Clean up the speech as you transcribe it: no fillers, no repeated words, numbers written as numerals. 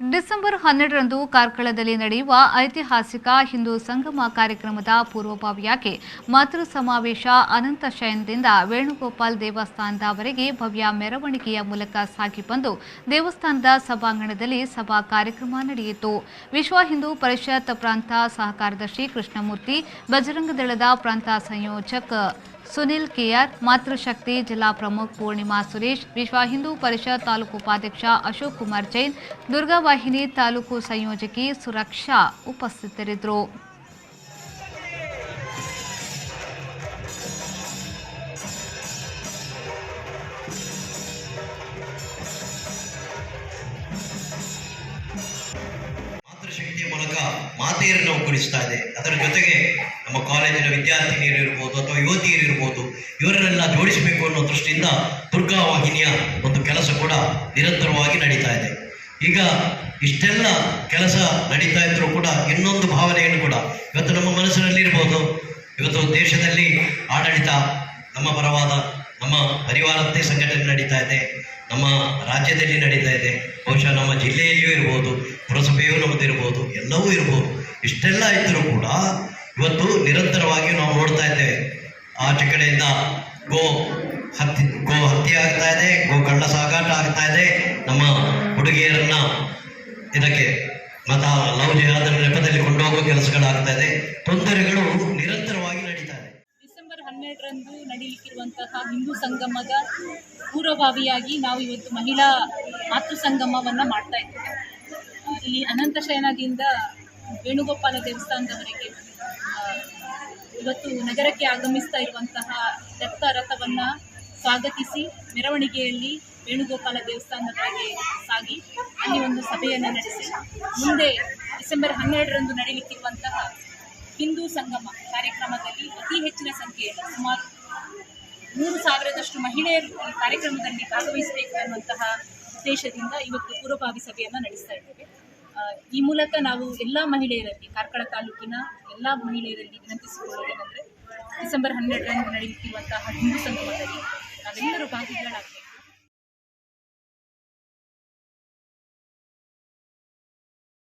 December 12ರಂದು ಕಾರ್ಕಳದಲ್ಲಿ ನಡೆಯುವ ಐತಿಹಾಸಿಕ ಹಿಂದೂ ಸಂಗಮ ಕಾರ್ಯಕ್ರಮದ ಪೂರ್ವಭಾವಿಯಾಗಿ ಮಾತೃ ಸಮಾವೇಶ ಅನಂತ ಶಯನದಿಂದ ವೇಣುಗೋಪಾಲ್ ದೇವಸ್ಥಾನದವರೆಗೆ ಭವ್ಯ ಮೆರವಣಿಗೆಯ ಮೂಲಕ ಸಾಗಿ ಬಂದು ದೇವಸ್ಥಾನದ ಸಭಾಂಗಣದಲ್ಲಿ ಸಭಾ ಕಾರ್ಯಕ್ರಮ ನಡೆಯಿತು. ವಿಶ್ವ ಹಿಂದೂ ಪರಿಷತ್ ಪ್ರಾಂತ ಸಹ ಕಾರ್ಯದರ್ಶಿ ಕೃಷ್ಣಮೂರ್ತಿ, ಬಜರಂಗ ದಳದ ಪ್ರಾಂತ ಸಂಯೋಜಕ ಸುನಿಲ್ ಕೆಆರ್, ಮಾತೃಶಕ್ತಿ ಜಿಲ್ಲಾ ಪ್ರಮುಖ ಪೂರ್ಣಿಮಾ ಸುರೇಶ್, ವಿಶ್ವ ಹಿಂದೂ ಪರಿಷತ್ ತಾಲೂಕು ಉಪಾಧ್ಯಕ್ಷ ಅಶೋಕ್ ಕುಮಾರ್ ಜೈನ್, ದುರ್ಗಾವಾಹಿನಿ ತಾಲೂಕು ಸಂಯೋಜಕಿ ಸುರಕ್ಷಾ ಉಪಸ್ಥಿತರಿದ್ದರು. ಮಾತೃಶಕ್ತಿಯ ಮೂಲಕ ಮಾತೆಯರನ್ನು ಒಗ್ಗೂಡಿಸ್ತಾ ಇದೆ. ಅದರ ಜೊತೆಗೆ ನಮ್ಮ ಕಾಲೇಜಿನ ವಿದ್ಯಾರ್ಥಿನಿಯರು ಇರ್ಬೋದು ಅಥವಾ ಯುವತಿಯರು ಇರ್ಬೋದು, ಇವರನ್ನೆಲ್ಲ ಜೋಡಿಸಬೇಕು ಅನ್ನೋ ದೃಷ್ಟಿಯಿಂದ ದುರ್ಗಾವಾಹಿನಿಯ ಒಂದು ಕೆಲಸ ಕೂಡ ನಿರಂತರವಾಗಿ ನಡೀತಾ ಇದೆ. ಈಗ ಇಷ್ಟೆಲ್ಲ ಕೆಲಸ ನಡೀತಾ ಇದ್ರೂ ಕೂಡ ಇನ್ನೊಂದು ಭಾವನೆಯನ್ನು ಕೂಡ ಇವತ್ತು ನಮ್ಮ ಮನಸ್ಸಿನಲ್ಲಿರ್ಬೋದು. ಇವತ್ತು ದೇಶದಲ್ಲಿ ಆಡಳಿತ ನಮ್ಮ ಪರವಾದ ನಮ್ಮ ಪರಿವಾರದ್ದೇ ಸಂಘಟನೆ ನಡೀತಾ ಇದೆ, ನಮ್ಮ ರಾಜ್ಯದಲ್ಲಿ ನಡೀತಾ ಇದೆ, ಬಹುಶಃ ನಮ್ಮ ಜಿಲ್ಲೆಯಲ್ಲಿಯೂ ಇರ್ಬೋದು, ಪುರಸಭೆಯೂ ನಮ್ಮದಿರ್ಬೋದು, ಎಲ್ಲವೂ ಇರ್ಬೋದು. ಇಷ್ಟೆಲ್ಲ ಇದ್ದರೂ ಕೂಡ ಇವತ್ತು ನಿರಂತರವಾಗಿ ನಾವು ನೋಡ್ತಾ ಇದ್ದೇವೆ. ಆಚೆ ಕಡೆಯಿಂದ ಗೋ ಹತ್ಯೆ ಆಗ್ತಾ ಇದೆ, ಗೋ ಕಳ್ಳ ಸಾಗಾಟ ಆಗ್ತಾ ಇದೆ, ನಮ್ಮ ಹುಡುಗಿಯರನ್ನ ಇದಕ್ಕೆ ಲವ್ ಜಿಹಾದ್ ನೆಪದಲ್ಲಿ ಕೊಂಡೋಗುವ ಕೆಲಸಗಳಾಗ್ತಾ ಇದೆ. ತೊಂದರೆಗಳು ನಿರಂತರವಾಗಿ ನಡೀತಾ ಇದೆ. ಡಿಸೆಂಬರ್ 12ರಂದು ನಡೆಯಲಿಕ್ಕಿರುವಂತಹ ಹಿಂದೂ ಸಂಗಮದ ಪೂರ್ವಭಾವಿಯಾಗಿ ನಾವು ಇವತ್ತು ಮಹಿಳಾ ಮಾತೃ ಸಂಗಮವನ್ನು ಮಾಡ್ತಾ ಇದ್ದೇವೆ. ಇಲ್ಲಿ ಅನಂತ ಶಯನದಿಂದ ವೇಣುಗೋಪಾಲ ದೇವಸ್ಥಾನದವರೆಗೆ ಇವತ್ತು ನಗರಕ್ಕೆ ಆಗಮಿಸ್ತಾ ಇರುವಂತಹ ದತ್ತ ರಥವನ್ನು ಸ್ವಾಗತಿಸಿ ಮೆರವಣಿಗೆಯಲ್ಲಿ ವೇಣುಗೋಪಾಲ ದೇವಸ್ಥಾನದವರೆಗೆ ಸಾಗಿ ಅಲ್ಲಿ ಒಂದು ಸಭೆಯನ್ನು ನಡೆಸಿ ಮುಂದೆ ಡಿಸೆಂಬರ್ 12ರಂದು ನಡೆಯಲಿಕ್ಕಿರುವಂತಹ ಹಿಂದೂ ಸಂಗಮ ಕಾರ್ಯಕ್ರಮದಲ್ಲಿ ಅತಿ ಹೆಚ್ಚಿನ ಸಂಖ್ಯೆಯಲ್ಲಿ ಸುಮಾರು 3,000ದಷ್ಟು ಮಹಿಳೆಯರು ಈ ಕಾರ್ಯಕ್ರಮದಲ್ಲಿ ಭಾಗವಹಿಸಬೇಕು ಅನ್ನುವಂತಹ ಉದ್ದೇಶದಿಂದ ಇವತ್ತು ಪೂರ್ವಭಾವಿ ಸಭೆಯನ್ನು ನಡೆಸ್ತಾ ಇದ್ದೇವೆ. ಈ ಮೂಲಕ ನಾವು ಎಲ್ಲ ಮಹಿಳೆಯರಲ್ಲಿ, ಕಾರ್ಕಳ ತಾಲೂಕಿನ ಎಲ್ಲ ಮಹಿಳೆಯರಲ್ಲಿ ವಿನಂತಿಸಿಕೊಳ್ಳುವುದೇನೆಂದರೆ ಡಿಸೆಂಬರ್ 12ರಂದು ನಡೆಯುತ್ತಿರುವಂತಹ ಹಿಂದೂ ಸಂಗಮದಲ್ಲಿ ನಾವೆಲ್ಲರೂ ಭಾಗಿಗಳಾಗ್ತೇವೆ.